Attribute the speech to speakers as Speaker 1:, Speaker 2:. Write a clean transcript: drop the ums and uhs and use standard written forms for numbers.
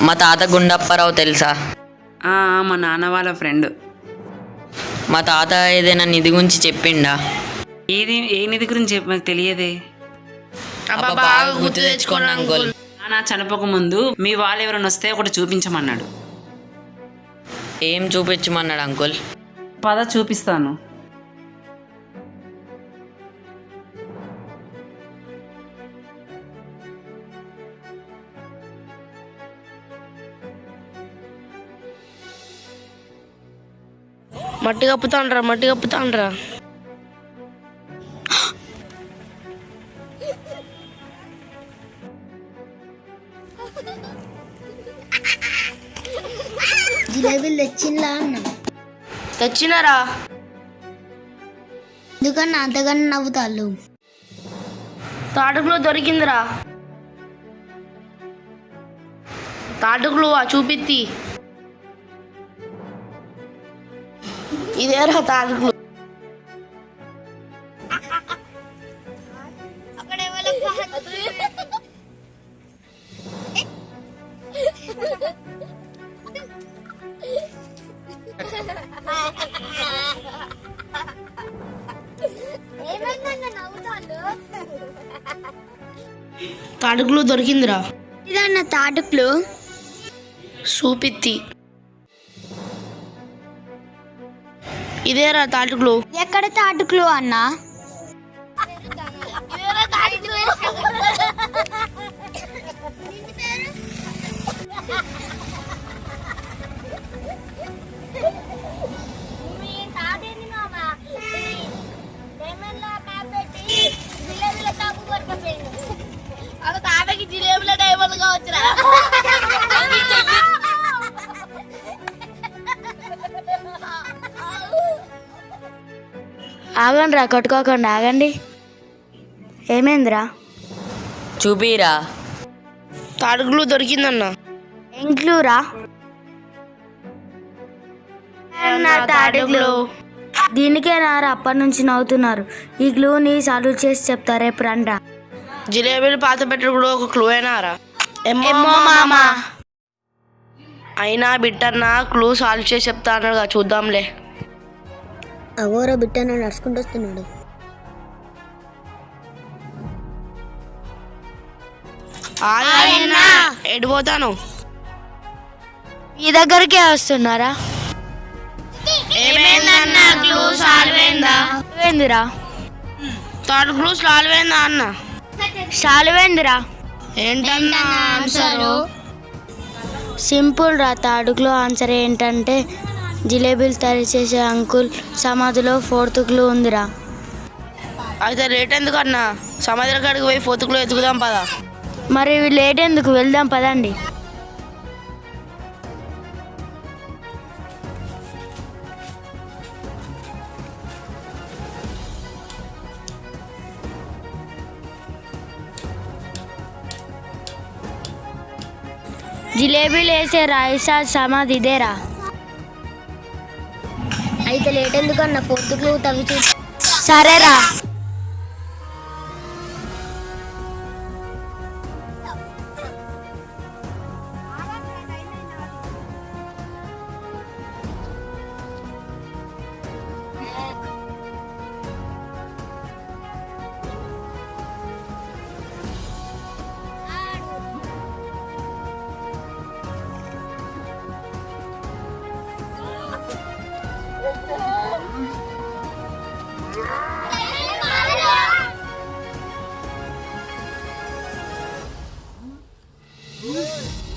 Speaker 1: మా తాత గుండప్పారావు తెలుసా?
Speaker 2: మా నాన్న వాళ్ళ ఫ్రెండ్.
Speaker 1: మా తాత ఏదైనా నిధి గురించి చెప్పిండా?
Speaker 2: ఏ నిధి గురించి నాకు తెలియదే.
Speaker 1: గుర్తు తెచ్చుకోండి అంకుల్.
Speaker 2: నాన్న చనిపోక ముందు మీ వాళ్ళు ఎవరైనా వస్తే ఒకటి చూపించమన్నాడు.
Speaker 1: ఏం చూపించమన్నాడు అంకుల్?
Speaker 2: పద చూపిస్తాను.
Speaker 3: మట్టి కప్పుతాండ్రా.
Speaker 4: జిలేబీలు తెచ్చిందా అన్న?
Speaker 3: తెచ్చినారా?
Speaker 4: ఎందుకన్నా అంతగానే నవ్వుతాళ్ళు?
Speaker 3: తాటుకులు దొరికిందిరా. తాటుకులు చూపిత్తి. ఇదేరా తాటుకులు. తాటుకులు దొరికిందిరా.
Speaker 4: ఇదన్న తాటుకులు
Speaker 3: చూపిత్తి. ఇదేరా తాటుకులు.
Speaker 4: ఎక్కడ తాటుకులు అన్న?
Speaker 3: జిలేబుల డైవర్లుగా వచ్చిరా.
Speaker 4: ఆగండి రా, కొట్టుకోకండి, ఆగండి. ఏమైందిరా?
Speaker 1: చూపిరా.
Speaker 3: తాటుకులు దొరికిందన్న.
Speaker 4: ఎంక్లూరా? తాటుకులు. దీనికే నారా అప్పటి నుంచి నవ్వుతున్నారు. ఈ క్లూని సాల్వ్ చేసి చెప్తా రేపు రండ్రా.
Speaker 3: జిలేబీలు పాత పెట్టడం ఒక క్లూ అయినారా? అయినా బిట్టన్న క్లూ సాల్వ్ చేసి చెప్తా అన్నాడుగా, చూద్దాంలే.
Speaker 4: అగోరా బిట్టన్న నడుచుకుంటూ వస్తున్నాడు.
Speaker 3: ఎడిపోతాను.
Speaker 4: మీ దగ్గరికే వస్తున్నారా? ఏందిరా?
Speaker 3: తాటుకులు సాల్వ్ అయిందా అన్న?
Speaker 4: సాల్వేందిరా?
Speaker 3: ఏంటన్నా ఆన్సరు?
Speaker 4: సింపుల్ రా. తాడుకులో ఆన్సర్ ఏంటంటే జిలేబీలు తయారు చేసే అంకుల్ సమాధిలో 4th క్లూ ఉందిరా.
Speaker 3: అయితే లేట్ ఎందుకన్నా? సమాధి కాడికి పోయి 4th క్లూ ఎత్తుకుదాం పదా.
Speaker 4: మరి లేట్ ఎందుకు, వెళ్దాం పదండి. జిలేబీలు వేసే రాయిసా సమాధి ఇదేరా. అయితే లేట్ ఎందుకన్నా? 4th క్లూ తవ్వి చూ. సరేరా.
Speaker 5: Good.